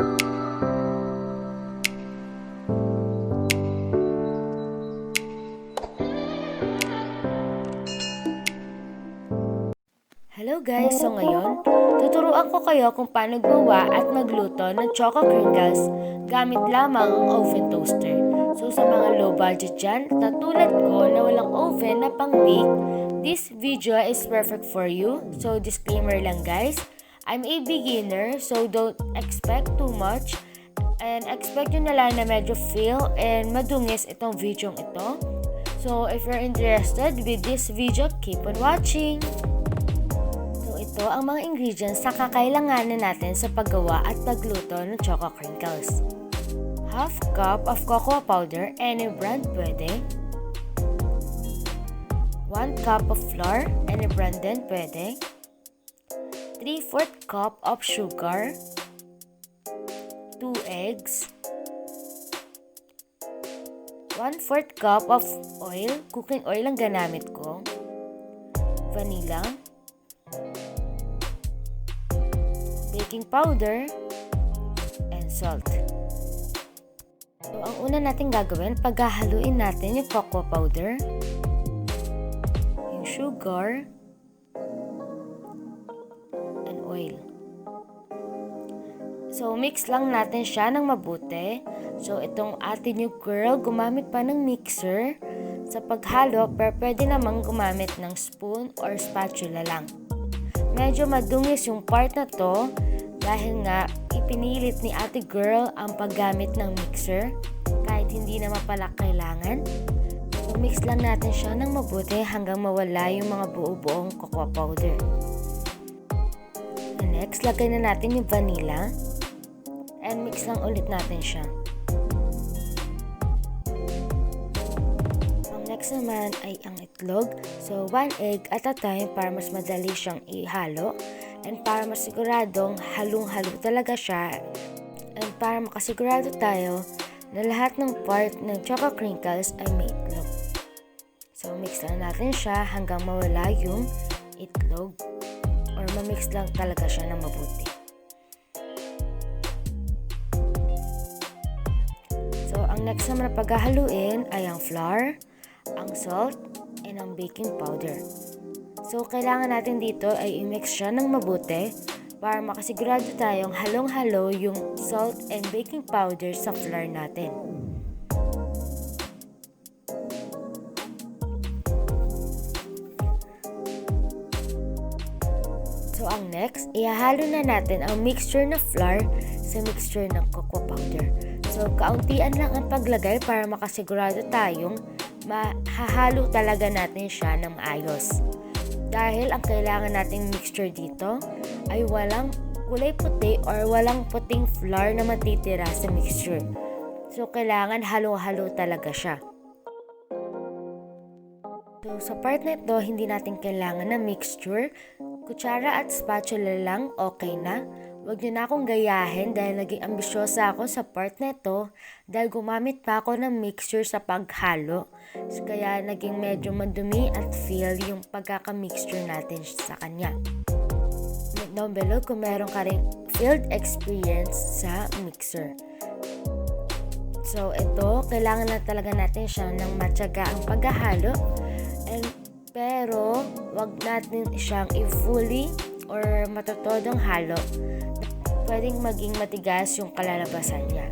Hello guys! So ngayon, tuturuan ko kayo kung paano gumawa at magluto ng choco crinkles gamit lamang ang oven toaster. So sa mga low budget dyan, na tulad ko na walang oven na pang bake, this video is perfect for you. So disclaimer lang guys, I'm a beginner so don't expect too much and expect nyo na lang na medyo fail and madungis itong video ito. So if you're interested with this video, keep on watching! Ito ang mga ingredients na kakailanganin natin sa paggawa at pagluto ng choco crinkles. Half cup of cocoa powder, any brand pwede. 1 cup of flour, any brand din pwede. 3/4 cup of sugar. 2 eggs. 1/4 cup of oil, cooking oil ang ginamit ko. Vanilla. Baking powder, and salt. So, ang una natin gagawin, paghahaluin natin yung cocoa powder, yung sugar, and oil. So, mix lang natin siya ng mabuti. So, itong atin yung girl, gumamit pa ng mixer sa paghalo, pero pwede namang gumamit ng spoon or spatula lang. Medyo madungis yung part na to dahil nga ipinilit ni ate girl ang paggamit ng mixer kahit hindi naman pala kailangan. So mix lang natin siya ng mabuti hanggang mawala yung mga buo-buong cocoa powder. And next, lagay na natin yung vanilla and mix lang ulit natin siya. Next naman ay ang itlog. So, 1 egg at a time para mas madali siyang ihalo and para masiguradong halong-halo talaga siya and para makasigurado tayo na lahat ng part ng choco crinkles ay may itlog. So, mix lang natin siya hanggang mawala yung itlog or mamix lang talaga siya ng mabuti. So, ang next naman na paghahaluin ay ang flour, ang salt, and ang baking powder. So, kailangan natin dito ay i-mix siya ng mabuti para makasigurado tayong halong-halo yung salt and baking powder sa flour natin. So, ang next, ihahalo na natin ang mixture na flour sa mixture ng cocoa powder. So, kauntian lang ang paglagay para makasigurado tayong mahahalo talaga natin siya ng maayos. Dahil ang kailangan nating mixture dito ay walang kulay puti or walang puting flour na matitira sa mixture. So, kailangan halo-halo talaga siya. So, sa part na ito, hindi natin kailangan ng mixture. Kutsara at spatula lang, okay na. Huwag nyo na akong gayahin dahil naging ambisyosa ako sa part na ito dahil gumamit pa ako ng mixture sa paghalo. So, kaya naging medyo madumi at feel yung pagkaka-mixture natin sa kanya. Comment down below kung meron ka rin field experience sa mixer. So, ito, kailangan na talaga natin siya ng matyaga ang paghahalo. Pero, wag natin siyang i-fully or matutodong halo. Pwedeng maging matigas yung kalalabasan niya.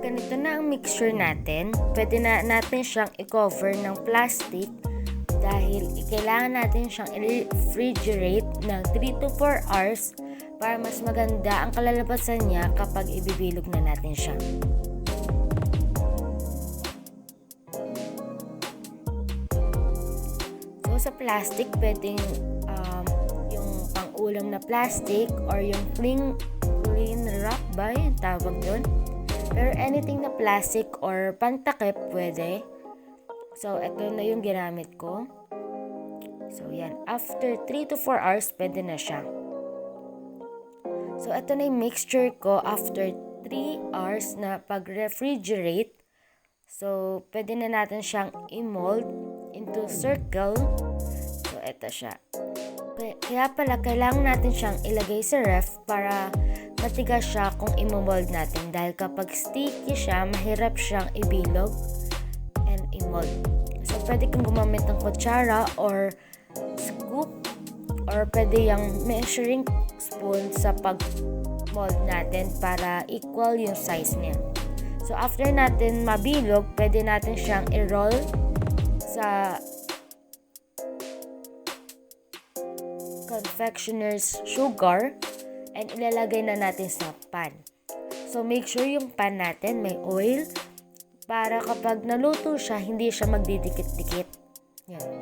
ganito na ang mixture natin, pwede na natin siyang i-cover ng plastic dahil kailangan natin siyang i-refrigerate ng 3 to 4 hours para mas maganda ang kalalabasan niya kapag ibibilog na natin siya. So sa plastic, pwedeng yung pang-ulam na plastic or yung cling wrap ba yung tawag doon? Pero anything na plastic or pantakip pwede. So ito na yung ginamit ko. So yan, after 3 to 4 hours pwede na siya. So ito na yung mixture ko after 3 hours na pag-refrigerate. So pwede na natin siyang i-mold into circle. So ito siya. Kaya pala kailangan natin siyang ilagay sa ref para matigas siya kung i-mold natin, dahil kapag sticky siya, mahirap siyang ibilog and i-mold. So pwede kang gumamit ng kutsara or scoop or pwede yung measuring spoon sa pag-mold natin para equal yung size niya. So after natin mabilog, pwede natin siyang i-roll sa confectioner's sugar and ilalagay na natin sa pan. So make sure yung pan natin may oil para kapag naluto siya, hindi siya magdidikit-dikit. Yan.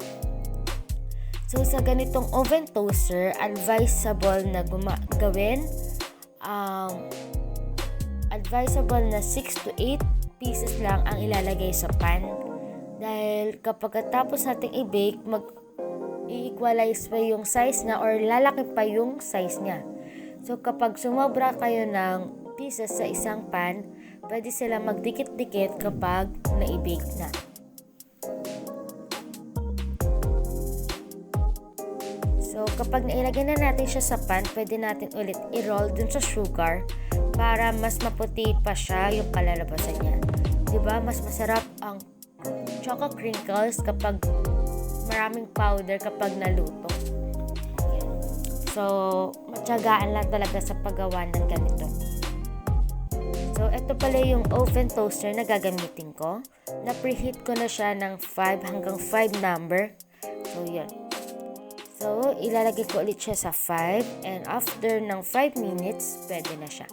So sa ganitong oven toaster, advisable na advisable na 6 to 8 pieces lang ang ilalagay sa pan. Dahil kapag tapos nating i-bake, i-equalize pa yung size na or lalaki pa yung size niya. So kapag sumobra kayo ng pieces sa isang pan, pwede sila magdikit-dikit kapag na-i-bake na. So kapag nailagay na natin siya sa pan, pwede natin ulit i-roll dun sa sugar para mas maputi pa siya yung kalalabasan niya. Diba? Mas masarap ang choco crinkles kapag maraming powder kapag naluto. So, matyagaan lang talaga sa paggawa ng ganito. So, ito pala yung oven toaster na gagamitin ko. Na-preheat ko na siya ng 5 hanggang 5 number. So, yun. So, ilalagay ko ulit siya sa 5 and after ng 5 minutes, pwede na siya.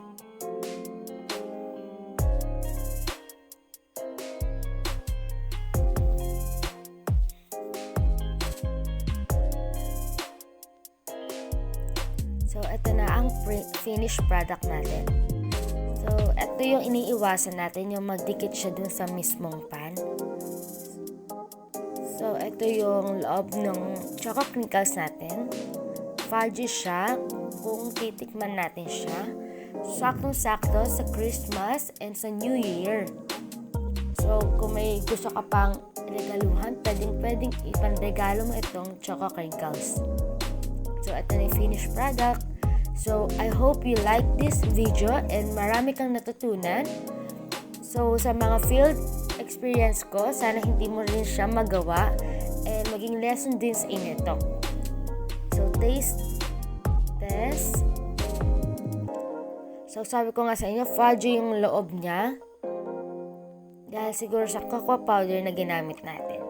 So, ito na ang finished product natin. So, ito yung iniiwasan natin, yung magdikit siya dun sa mismong pan. So, ito yung loob ng choco crinkles natin. Fudgy siya. Kung titikman natin siya, saktong-sakto sa Christmas and sa New Year. So, kung may gusto ka pang regaluhan, pwedeng ipanregalo mo itong choco crinkles. So, ito na yung finished product. So, I hope you like this video and marami kang natutunan. So, sa mga field experience ko, sana hindi mo rin siya magawa and maging lesson din sa inyo ito. So, test. So, sabi ko nga sa inyo, fudgy yung loob niya. Dahil siguro sa cocoa powder na ginamit natin.